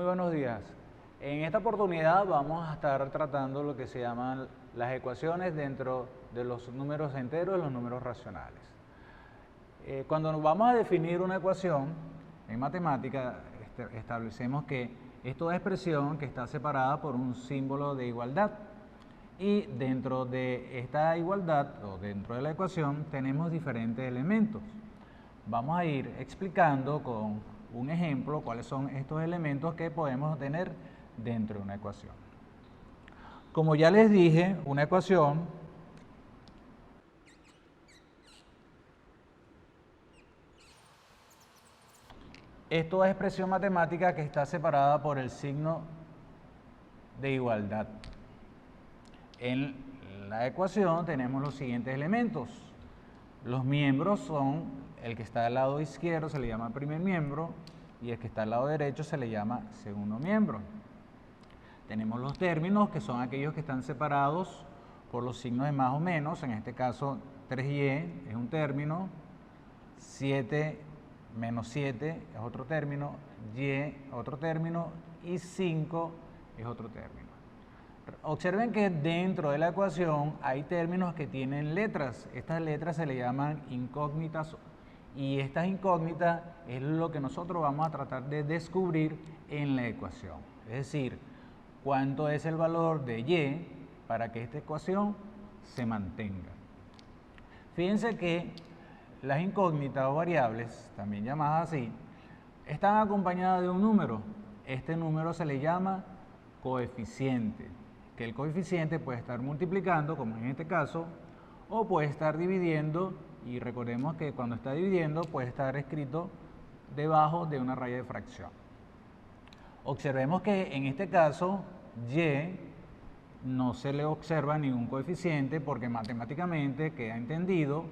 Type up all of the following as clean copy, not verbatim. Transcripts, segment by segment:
buenos días. En esta oportunidad vamos a estar tratando lo que se llaman las ecuaciones dentro de los números enteros y los números racionales. Cuando nos vamos a definir una ecuación en matemática, establecemos que es toda expresión que está separada por un símbolo de igualdad. Y dentro de esta igualdad o dentro de la ecuación tenemos diferentes elementos. Vamos a ir explicando con un ejemplo cuáles son estos elementos que podemos tener dentro de una ecuación. Como ya les dije, una ecuación es toda expresión matemática que está separada por el signo de igualdad. En la ecuación tenemos los siguientes elementos. Los miembros son, el que está al lado izquierdo se le llama primer miembro y el que está al lado derecho se le llama segundo miembro. Tenemos los términos, que son aquellos que están separados por los signos de más o menos. En este caso 3y es un término, 7 menos 7 es otro término, y otro término y 5 es otro término. Observen que dentro de la ecuación hay términos que tienen letras. Estas letras se le llaman incógnitas y estas incógnitas es lo que nosotros vamos a tratar de descubrir en la ecuación. Es decir, cuánto es el valor de y para que esta ecuación se mantenga. Fíjense que las incógnitas o variables, también llamadas así, están acompañadas de un número. Este número se le llama coeficiente, que el coeficiente puede estar multiplicando, como en este caso, o puede estar dividiendo, y recordemos que cuando está dividiendo puede estar escrito debajo de una raya de fracción. Observemos que en este caso y no se le observa ningún coeficiente porque matemáticamente queda entendido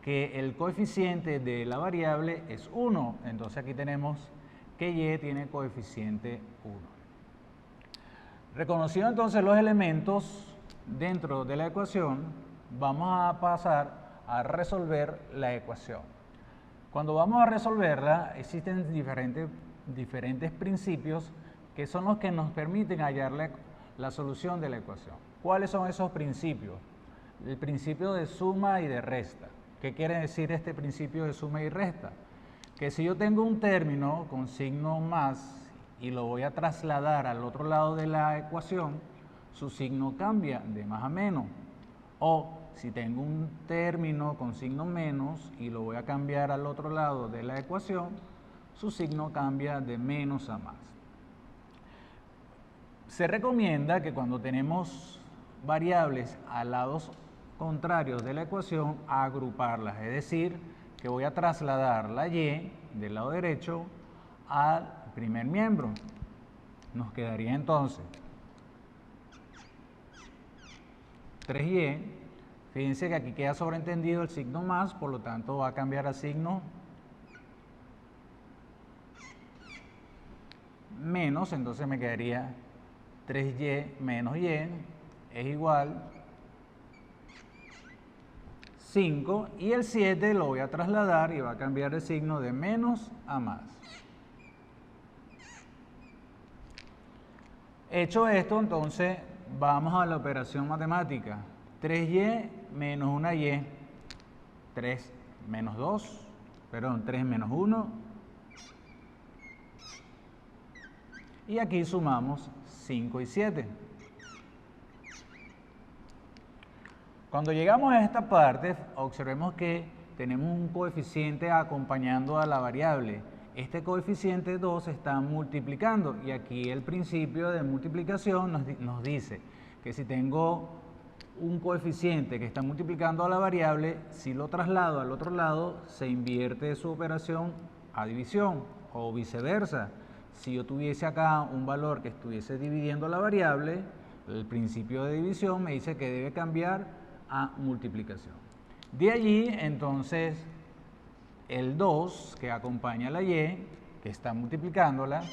que el coeficiente de la variable es 1. Entonces aquí tenemos que y tiene coeficiente 1. Reconocido entonces los elementos dentro de la ecuación, vamos a pasar a resolver la ecuación. Cuando vamos a resolverla, existen diferentes principios que son los que nos permiten hallar la solución de la ecuación. ¿Cuáles son esos principios? El principio de suma y de resta. ¿Qué quiere decir este principio de suma y resta? Que si yo tengo un término con signo más y lo voy a trasladar al otro lado de la ecuación, su signo cambia de más a menos. O si tengo un término con signo menos y lo voy a cambiar al otro lado de la ecuación, su signo cambia de menos a más. Se recomienda que cuando tenemos variables a lados contrarios de la ecuación, agruparlas, es decir, que voy a trasladar la y del lado derecho al primer miembro. Nos quedaría entonces 3y. Fíjense que aquí queda sobreentendido el signo más, por lo tanto va a cambiar a signo menos, entonces me quedaría 3y menos y es igual 5, y el 7 lo voy a trasladar y va a cambiar el signo de menos a más. Hecho esto, entonces vamos a la operación matemática. 3y menos 1y, 3 menos 2, perdón, 3 menos 1, y aquí sumamos 5 y 7. Cuando llegamos a esta parte, observemos que tenemos un coeficiente acompañando a la variable. Este coeficiente 2 está multiplicando y aquí el principio de multiplicación nos dice que si tengo un coeficiente que está multiplicando a la variable, si lo traslado al otro lado, se invierte su operación a división o viceversa. Si yo tuviese acá un valor que estuviese dividiendo la variable, el principio de división me dice que debe cambiar a multiplicación. De allí, entonces, el 2 que acompaña a la y, que está multiplicándola,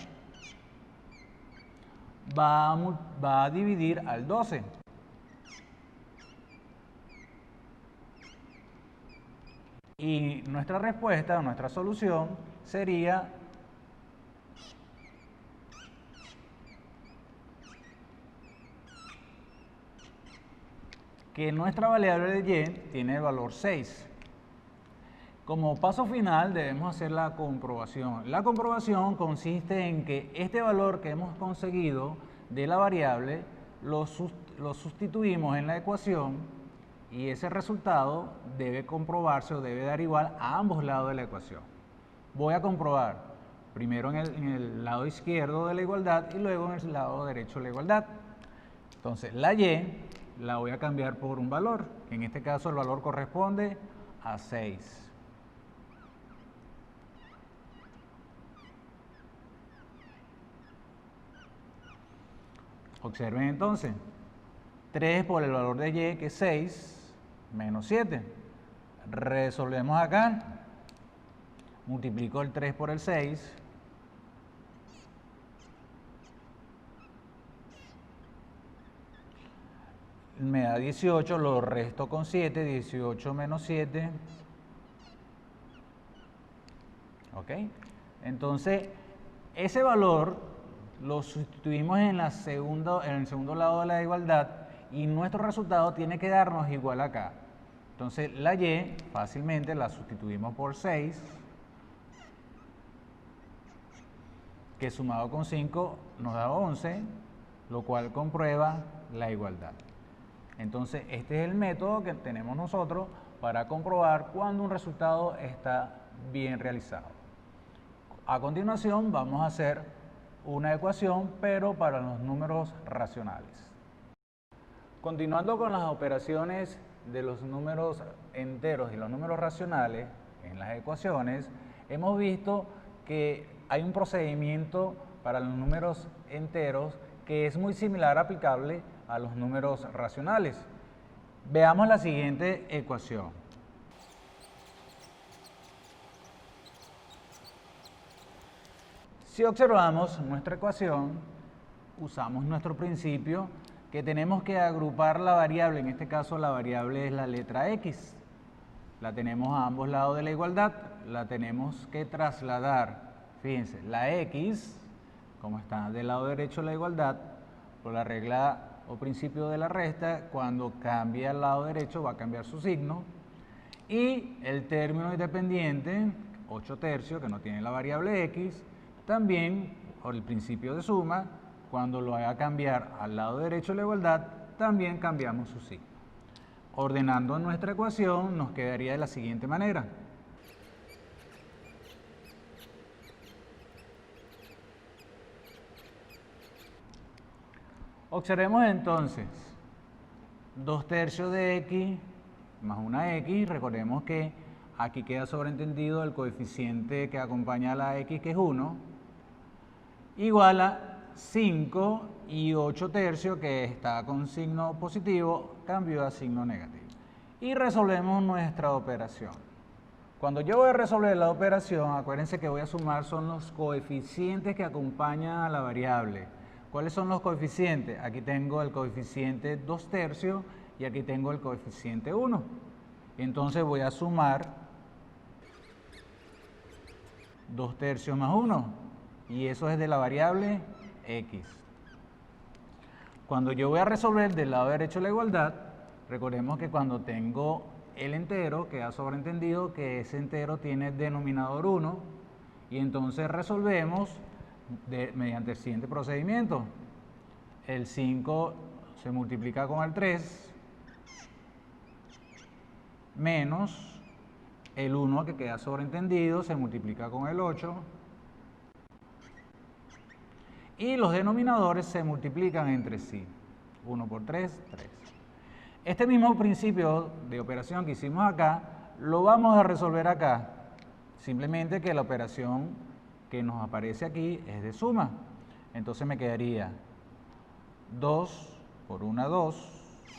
va a dividir al 12. Y nuestra respuesta, nuestra solución, sería que nuestra variable de y tiene el valor 6. Como paso final debemos hacer la comprobación. La comprobación consiste en que este valor que hemos conseguido de la variable lo sustituimos en la ecuación y ese resultado debe comprobarse o debe dar igual a ambos lados de la ecuación. Voy a comprobar primero en el lado izquierdo de la igualdad y luego en el lado derecho de la igualdad. Entonces la y la voy a cambiar por un valor, que en este caso el valor corresponde a 6. Observen entonces, 3 por el valor de y, que es 6, menos 7. Resolvemos acá, multiplico el 3 por el 6, me da 18, lo resto con 7, 18 menos 7. ¿Ok? Entonces, ese valor lo sustituimos en el segundo lado de la igualdad y nuestro resultado tiene que darnos igual acá. Entonces, la y fácilmente la sustituimos por 6, que sumado con 5 nos da 11, lo cual comprueba la igualdad. Entonces, este es el método que tenemos nosotros para comprobar cuando un resultado está bien realizado. A continuación, vamos a hacer una ecuación, pero para los números racionales. Continuando con las operaciones de los números enteros y los números racionales en las ecuaciones, hemos visto que hay un procedimiento para los números enteros que es muy similar aplicable a los números racionales. Veamos la siguiente ecuación. Si observamos nuestra ecuación, usamos nuestro principio que tenemos que agrupar la variable, en este caso la variable es la letra x. La tenemos a ambos lados de la igualdad, la tenemos que trasladar. Fíjense, la x, como está del lado derecho de la igualdad, por la regla o principio de la resta, cuando cambia al lado derecho va a cambiar su signo. Y el término independiente, 8 tercios, que no tiene la variable x, también, por el principio de suma, cuando lo haga cambiar al lado derecho de la igualdad, también cambiamos su signo. Ordenando nuestra ecuación, nos quedaría de la siguiente manera. Observemos entonces, 2 tercios de x más una x, recordemos que aquí queda sobreentendido el coeficiente que acompaña a la x, que es 1, igual a 5 y 8 tercios, que está con signo positivo, cambió a signo negativo. Y resolvemos nuestra operación. Cuando yo voy a resolver la operación, acuérdense que voy a sumar son los coeficientes que acompañan a la variable. ¿Cuáles son los coeficientes? Aquí tengo el coeficiente 2 tercios y aquí tengo el coeficiente 1. Entonces voy a sumar 2 tercios más 1. Y eso es de la variable x. Cuando yo voy a resolver del lado derecho de la igualdad, recordemos que cuando tengo el entero, queda sobreentendido que ese entero tiene denominador 1, y entonces resolvemos mediante el siguiente procedimiento. El 5 se multiplica con el 3, menos el 1, que queda sobreentendido, se multiplica con el 8, y los denominadores se multiplican entre sí. 1 por 3, 3. Este mismo principio de operación que hicimos acá, lo vamos a resolver acá. Simplemente que la operación que nos aparece aquí es de suma. Entonces me quedaría 2 por 1, 2,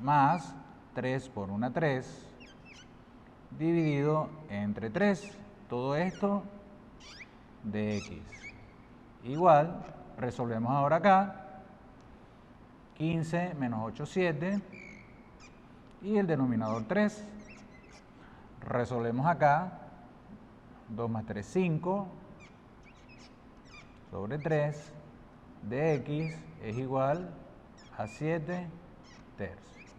más 3 por 1, 3, dividido entre 3. Todo esto de x. Igual, resolvemos ahora acá, 15 menos 8, 7, y el denominador 3. Resolvemos acá, 2 más 3, 5, sobre 3, de x es igual a 7 tercios.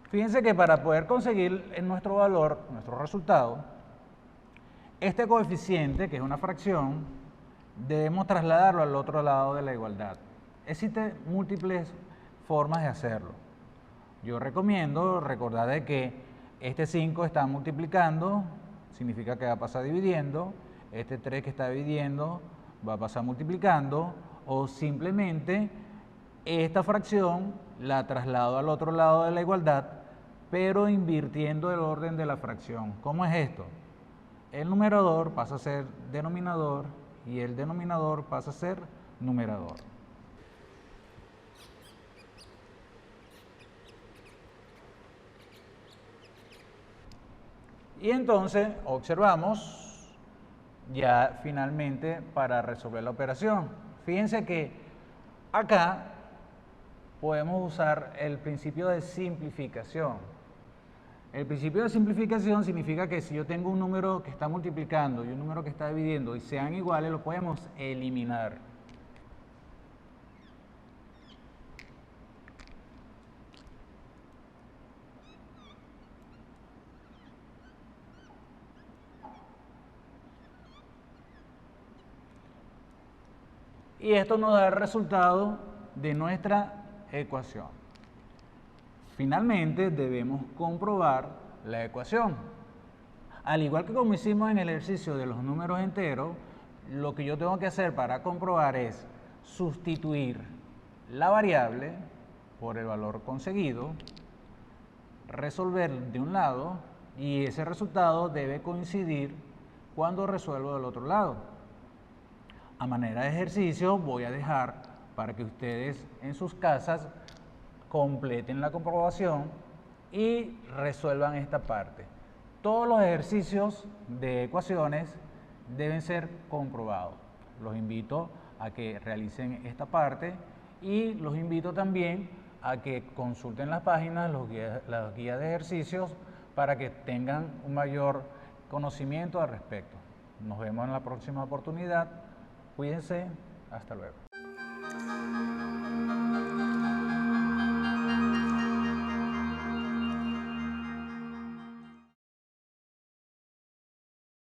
Fíjense que para poder conseguir nuestro valor, nuestro resultado, este coeficiente, que es una fracción, debemos trasladarlo al otro lado de la igualdad. Existen múltiples formas de hacerlo. Yo recomiendo recordar de que este 5 está multiplicando, significa que va a pasar dividiendo, este 3 que está dividiendo va a pasar multiplicando, o simplemente esta fracción la traslado al otro lado de la igualdad, pero invirtiendo el orden de la fracción. ¿Cómo es esto? El numerador pasa a ser denominador y el denominador pasa a ser numerador. Y entonces observamos ya finalmente para resolver la operación. Fíjense que acá podemos usar el principio de simplificación. El principio de simplificación significa que si yo tengo un número que está multiplicando y un número que está dividiendo y sean iguales, lo podemos eliminar. Y esto nos da el resultado de nuestra ecuación. Finalmente, debemos comprobar la ecuación. Al igual que como hicimos en el ejercicio de los números enteros, lo que yo tengo que hacer para comprobar es sustituir la variable por el valor conseguido, resolver de un lado y ese resultado debe coincidir cuando resuelvo del otro lado. A manera de ejercicio voy a dejar para que ustedes en sus casas completen la comprobación y resuelvan esta parte. Todos los ejercicios de ecuaciones deben ser comprobados. Los invito a que realicen esta parte y los invito también a que consulten las páginas, las guías de ejercicios para que tengan un mayor conocimiento al respecto. Nos vemos en la próxima oportunidad. Cuídense. Hasta luego.